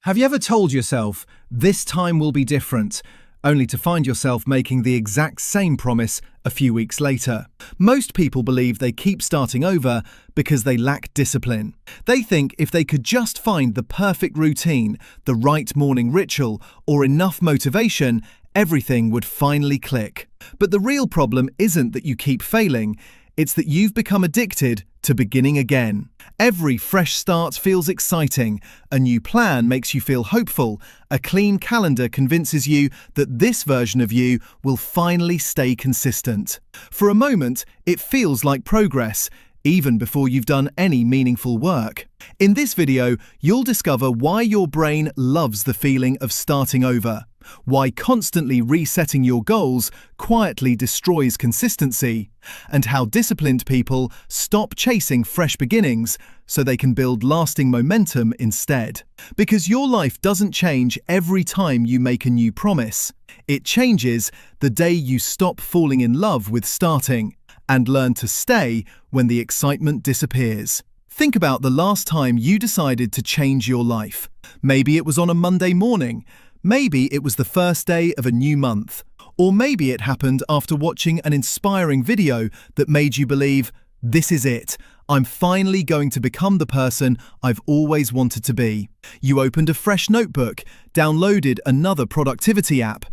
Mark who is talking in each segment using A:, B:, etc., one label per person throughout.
A: Have you ever told yourself, this time will be different, only to find yourself making the exact same promise a few weeks later? Most people believe they keep starting over because they lack discipline. They think if they could just find the perfect routine, the right morning ritual, or enough motivation, everything would finally click. But the real problem isn't that you keep failing, it's that you've become addicted to beginning again. Every fresh start feels exciting, a new plan makes you feel hopeful, a clean calendar convinces you that this version of you will finally stay consistent. For a moment, it feels like progress, even before you've done any meaningful work. In this video, you'll discover why your brain loves the feeling of starting over, why constantly resetting your goals quietly destroys consistency, and how disciplined people stop chasing fresh beginnings so they can build lasting momentum instead. Because your life doesn't change every time you make a new promise. It changes the day you stop falling in love with starting and learn to stay when the excitement disappears. Think about the last time you decided to change your life. Maybe it was on a Monday morning. Maybe it was the first day of a new month. Or maybe it happened after watching an inspiring video that made you believe, this is it. I'm finally going to become the person I've always wanted to be. You opened a fresh notebook, downloaded another productivity app,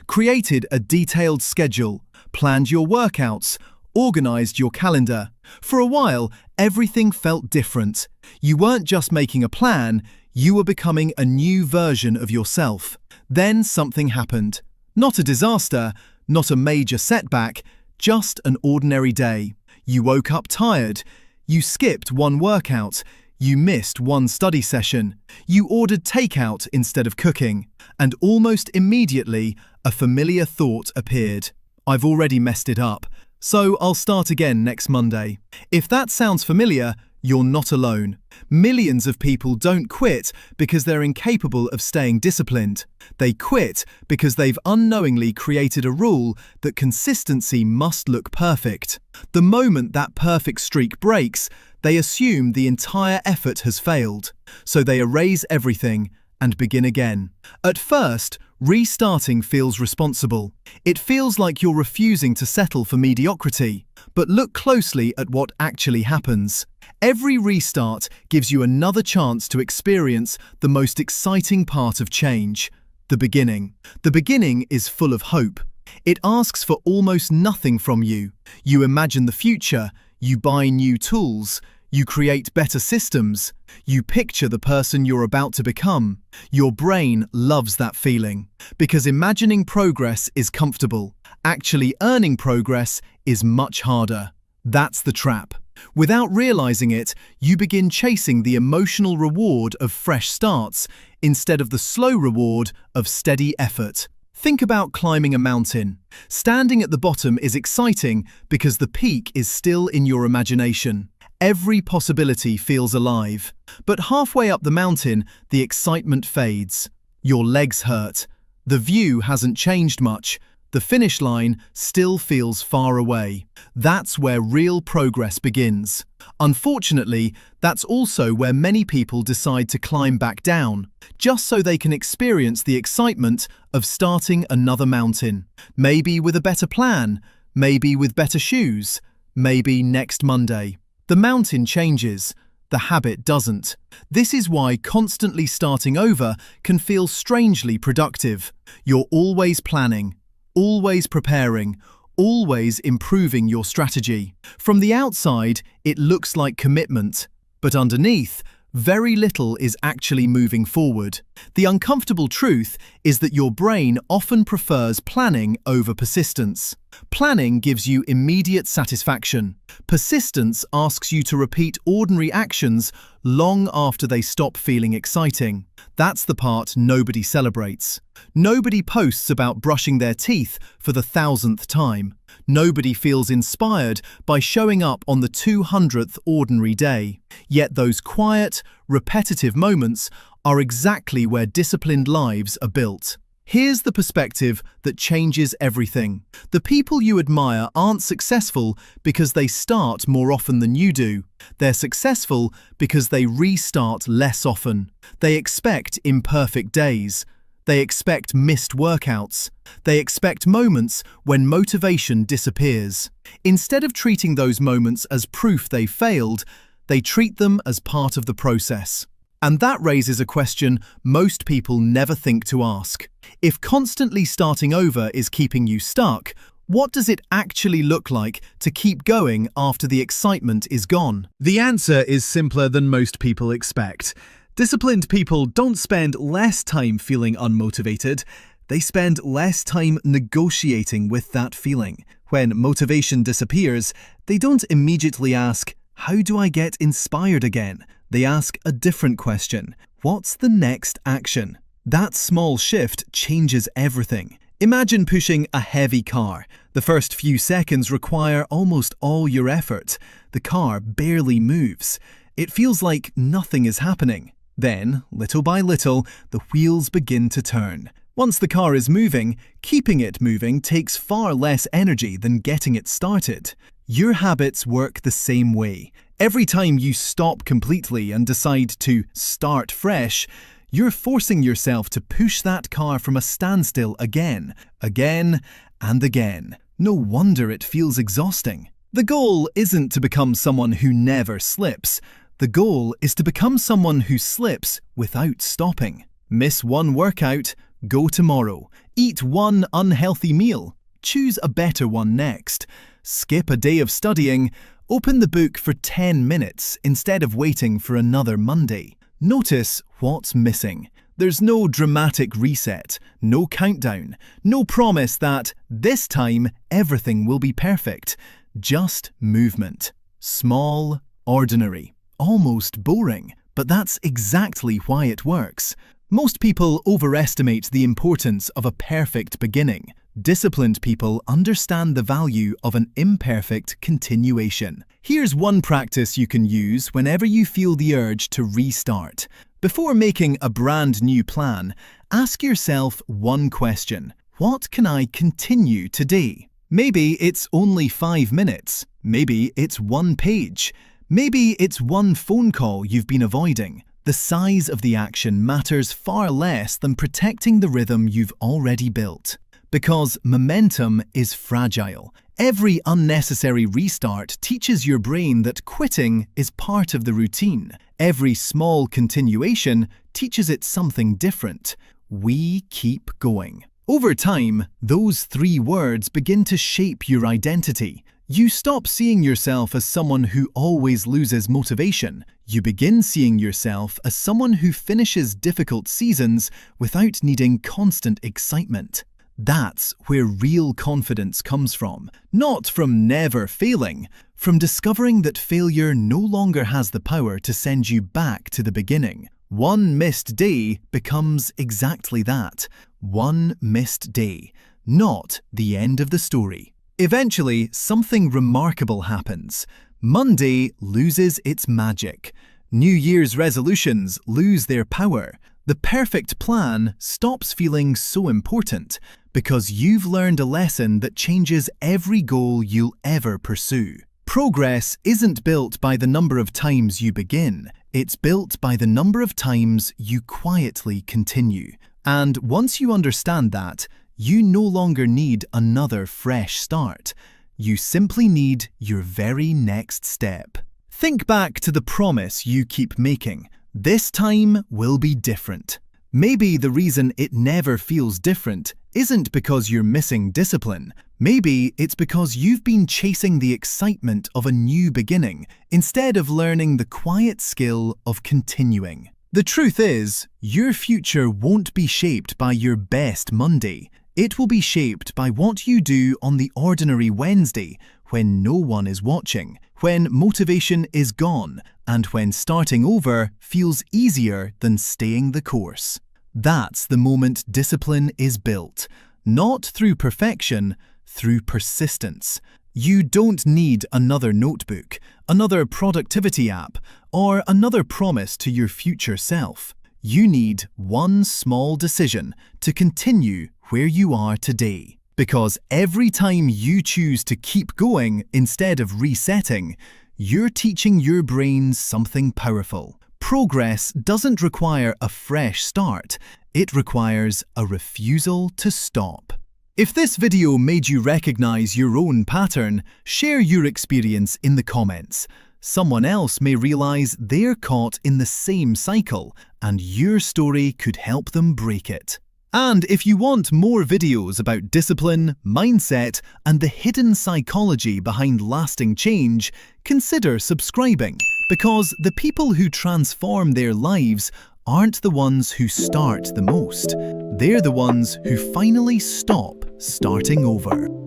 A: created a detailed schedule, planned your workouts, organized your calendar. For a while, everything felt different. You weren't just making a plan, you were becoming a new version of yourself. Then something happened. Not a disaster, not a major setback, just an ordinary day. You woke up tired. You skipped one workout. You missed one study session. You ordered takeout instead of cooking. And almost immediately, a familiar thought appeared. I've already messed it up, so I'll start again next Monday. If that sounds familiar, you're not alone. Millions of people don't quit because they're incapable of staying disciplined. They quit because they've unknowingly created a rule that consistency must look perfect. The moment that perfect streak breaks, they assume the entire effort has failed. So they erase everything and begin again. At first, restarting feels responsible. It feels like you're refusing to settle for mediocrity. But look closely at what actually happens. Every restart gives you another chance to experience the most exciting part of change, the beginning. The beginning is full of hope. It asks for almost nothing from you. You imagine the future, you buy new tools, you create better systems, you picture the person you're about to become. Your brain loves that feeling, because imagining progress is comfortable. Actually earning progress is much harder. That's the trap. Without realizing it, you begin chasing the emotional reward of fresh starts instead of the slow reward of steady effort. Think about climbing a mountain. Standing at the bottom is exciting because the peak is still in your imagination. Every possibility feels alive. But halfway up the mountain, the excitement fades. Your legs hurt. The view hasn't changed much. The finish line still feels far away. That's where real progress begins. Unfortunately, that's also where many people decide to climb back down, just so they can experience the excitement of starting another mountain. Maybe with a better plan, maybe with better shoes, maybe next Monday. The mountain changes, the habit doesn't. This is why constantly starting over can feel strangely productive. You're always planning, always preparing, always improving your strategy. From the outside, it looks like commitment, but underneath, very little is actually moving forward. The uncomfortable truth is that your brain often prefers planning over persistence. Planning gives you immediate satisfaction. Persistence asks you to repeat ordinary actions long after they stop feeling exciting. That's the part nobody celebrates. Nobody posts about brushing their teeth for the 1000th time. Nobody feels inspired by showing up on the 200th ordinary day. Yet those quiet, repetitive moments are exactly where disciplined lives are built. Here's the perspective that changes everything. The people you admire aren't successful because they start more often than you do. They're successful because they restart less often. They expect imperfect days. They expect missed workouts. They expect moments when motivation disappears. Instead of treating those moments as proof they failed, they treat them as part of the process. And that raises a question most people never think to ask. If constantly starting over is keeping you stuck, what does it actually look like to keep going after the excitement is gone? The answer is simpler than most people expect. Disciplined people don't spend less time feeling unmotivated. They spend less time negotiating with that feeling. When motivation disappears, they don't immediately ask, "How do I get inspired again?" They ask a different question. What's the next action? That small shift changes everything. Imagine pushing a heavy car. The first few seconds require almost all your effort. The car barely moves. It feels like nothing is happening. Then, little by little, the wheels begin to turn. Once the car is moving, keeping it moving takes far less energy than getting it started. Your habits work the same way. Every time you stop completely and decide to start fresh, you're forcing yourself to push that car from a standstill again, and again. No wonder it feels exhausting. The goal isn't to become someone who never slips. The goal is to become someone who slips without stopping. Miss one workout, go tomorrow. Eat one unhealthy meal. Choose a better one next. Skip a day of studying. Open the book for 10 minutes instead of waiting for another Monday. Notice what's missing. There's no dramatic reset, no countdown, no promise that this time everything will be perfect. Just movement. Small, ordinary, almost boring. But that's exactly why it works. Most people overestimate the importance of a perfect beginning. Disciplined people understand the value of an imperfect continuation. Here's one practice you can use whenever you feel the urge to restart. Before making a brand new plan, ask yourself one question. What can I continue today? Maybe it's only 5 minutes. Maybe it's one page. Maybe it's one phone call you've been avoiding. The size of the action matters far less than protecting the rhythm you've already built. Because momentum is fragile. Every unnecessary restart teaches your brain that quitting is part of the routine. Every small continuation teaches it something different. We keep going. Over time, those 3 words begin to shape your identity. You stop seeing yourself as someone who always loses motivation. You begin seeing yourself as someone who finishes difficult seasons without needing constant excitement. That's where real confidence comes from. Not from never failing, from discovering that failure no longer has the power to send you back to the beginning. One missed day becomes exactly that. One missed day, not the end of the story. Eventually, something remarkable happens. Monday loses its magic. New Year's resolutions lose their power. The perfect plan stops feeling so important because you've learned a lesson that changes every goal you'll ever pursue. Progress isn't built by the number of times you begin. It's built by the number of times you quietly continue. And once you understand that, you no longer need another fresh start. You simply need your very next step. Think back to the promise you keep making. This time will be different. Maybe the reason it never feels different isn't because you're missing discipline. Maybe it's because you've been chasing the excitement of a new beginning instead of learning the quiet skill of continuing. The truth is, your future won't be shaped by your best Monday. It will be shaped by what you do on the ordinary Wednesday when no one is watching, when motivation is gone, and when starting over feels easier than staying the course. That's the moment discipline is built, not through perfection, through persistence. You don't need another notebook, another productivity app, or another promise to your future self. You need one small decision to continue where you are today. Because every time you choose to keep going instead of resetting, you're teaching your brain something powerful. Progress doesn't require a fresh start, it requires a refusal to stop. If this video made you recognize your own pattern, share your experience in the comments. Someone else may realize they're caught in the same cycle, and your story could help them break it. And if you want more videos about discipline, mindset, and the hidden psychology behind lasting change, consider subscribing, because the people who transform their lives aren't the ones who start the most. They're the ones who finally stop starting over.